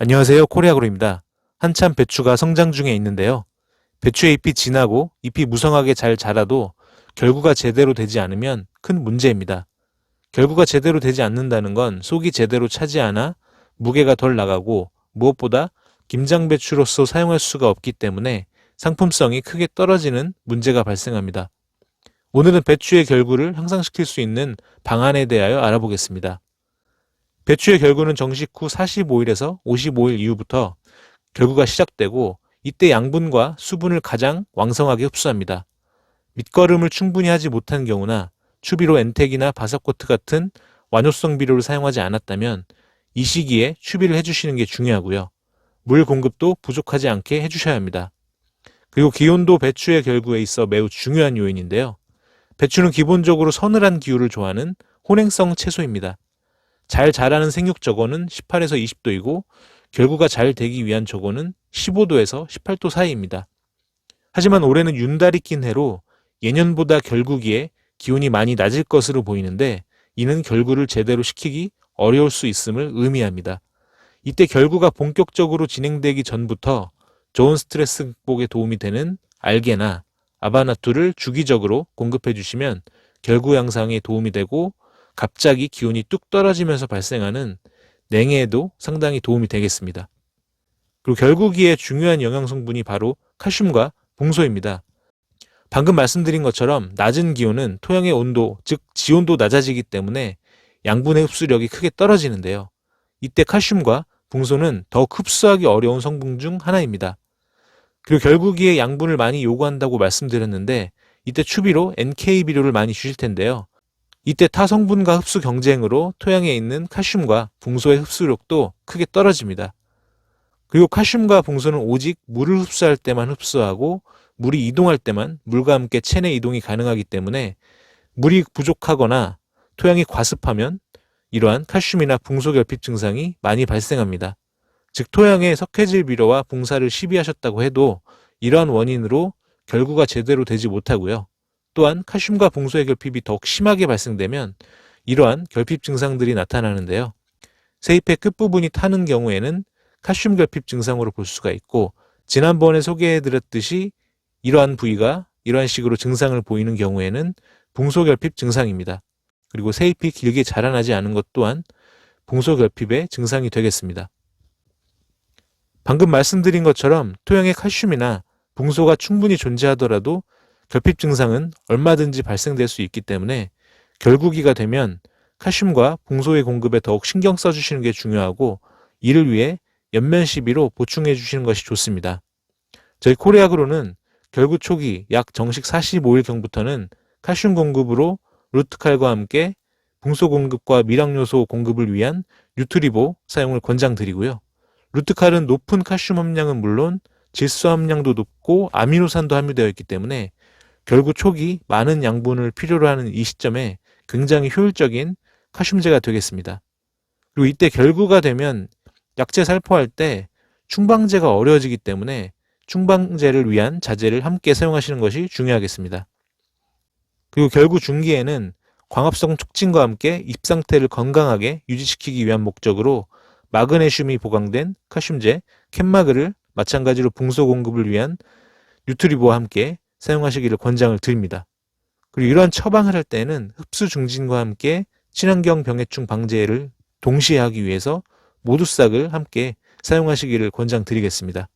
안녕하세요. 코리아그로입니다. 한참 배추가 성장 중에 있는데요. 배추의 잎이 진하고 잎이 무성하게 잘 자라도 결구가 제대로 되지 않으면 큰 문제입니다. 결구가 제대로 되지 않는다는 건 속이 제대로 차지 않아 무게가 덜 나가고 무엇보다 김장배추로서 사용할 수가 없기 때문에 상품성이 크게 떨어지는 문제가 발생합니다. 오늘은 배추의 결구를 향상시킬 수 있는 방안에 대하여 알아보겠습니다. 배추의 결구는 정식 후 45일에서 55일 이후부터 결구가 시작되고 이때 양분과 수분을 가장 왕성하게 흡수합니다. 밑거름을 충분히 하지 못한 경우나 추비로 엔텍이나 바사코트 같은 완효성 비료를 사용하지 않았다면 이 시기에 추비를 해주시는 게 중요하고요. 물 공급도 부족하지 않게 해주셔야 합니다. 그리고 기온도 배추의 결구에 있어 매우 중요한 요인인데요. 배추는 기본적으로 서늘한 기후를 좋아하는 혼행성 채소입니다. 잘 자라는 생육 저고는 18에서 20도이고 결구가 잘 되기 위한 저고는 15도에서 18도 사이입니다. 하지만 올해는 윤달이 낀 해로 예년보다 결구기에 기온이 많이 낮을 것으로 보이는데 이는 결구를 제대로 시키기 어려울 수 있음을 의미합니다. 이때 결구가 본격적으로 진행되기 전부터 좋은 스트레스 극복에 도움이 되는 알게나 아바나투를 주기적으로 공급해 주시면 결구 양상에 도움이 되고 갑자기 기온이 뚝 떨어지면서 발생하는 냉해에도 상당히 도움이 되겠습니다. 그리고 결구기의 중요한 영양 성분이 바로 칼슘과 봉소입니다. 방금 말씀드린 것처럼 낮은 기온은 토양의 온도, 즉 지온도 낮아지기 때문에 양분의 흡수력이 크게 떨어지는데요. 이때 칼슘과 봉소는 더욱 흡수하기 어려운 성분 중 하나입니다. 그리고 결구기에 양분을 많이 요구한다고 말씀드렸는데 이때 추비로 NK 비료를 많이 주실 텐데요. 이때 타 성분과 흡수 경쟁으로 토양에 있는 칼슘과 봉소의 흡수력도 크게 떨어집니다. 그리고 칼슘과 봉소는 오직 물을 흡수할 때만 흡수하고 물이 이동할 때만 물과 함께 체내 이동이 가능하기 때문에 물이 부족하거나 토양이 과습하면 이러한 칼슘이나 봉소 결핍 증상이 많이 발생합니다. 즉 토양에 석회질 비료와 봉사를 시비하셨다고 해도 이러한 원인으로 결구가 제대로 되지 못하고요. 또한 칼슘과 봉소의 결핍이 더욱 심하게 발생되면 이러한 결핍 증상들이 나타나는데요. 세잎의 끝부분이 타는 경우에는 칼슘 결핍 증상으로 볼 수가 있고 지난번에 소개해드렸듯이 이러한 부위가 이러한 식으로 증상을 보이는 경우에는 봉소 결핍 증상입니다. 그리고 세잎이 길게 자라나지 않은 것 또한 봉소 결핍의 증상이 되겠습니다. 방금 말씀드린 것처럼 토양에 칼슘이나 봉소가 충분히 존재하더라도 결핍 증상은 얼마든지 발생될 수 있기 때문에 결구기가 되면 칼슘과 봉소의 공급에 더욱 신경 써주시는 게 중요하고 이를 위해 연면 시비로 보충해 주시는 것이 좋습니다. 저희 코리아그로는 결구 초기 약 정식 45일경부터는 칼슘 공급으로 루트칼과 함께 봉소 공급과 미량요소 공급을 위한 뉴트리보 사용을 권장드리고요. 루트칼은 높은 칼슘 함량은 물론 질소 함량도 높고 아미노산도 함유되어 있기 때문에 결구 초기 많은 양분을 필요로 하는 이 시점에 굉장히 효율적인 칼슘제가 되겠습니다. 그리고 이때 결구가 되면 약재 살포할 때 충방제가 어려워지기 때문에 충방제를 위한 자재를 함께 사용하시는 것이 중요하겠습니다. 그리고 결구 중기에는 광합성 촉진과 함께 잎 상태를 건강하게 유지시키기 위한 목적으로 마그네슘이 보강된 칼슘제 캔마그를 마찬가지로 봉소 공급을 위한 뉴트리보와 함께 사용하시기를 권장을 드립니다. 그리고 이러한 처방을 할 때는 흡수 중진과 함께 친환경 병해충 방제를 동시에 하기 위해서 모두싹을 함께 사용하시기를 권장드리겠습니다.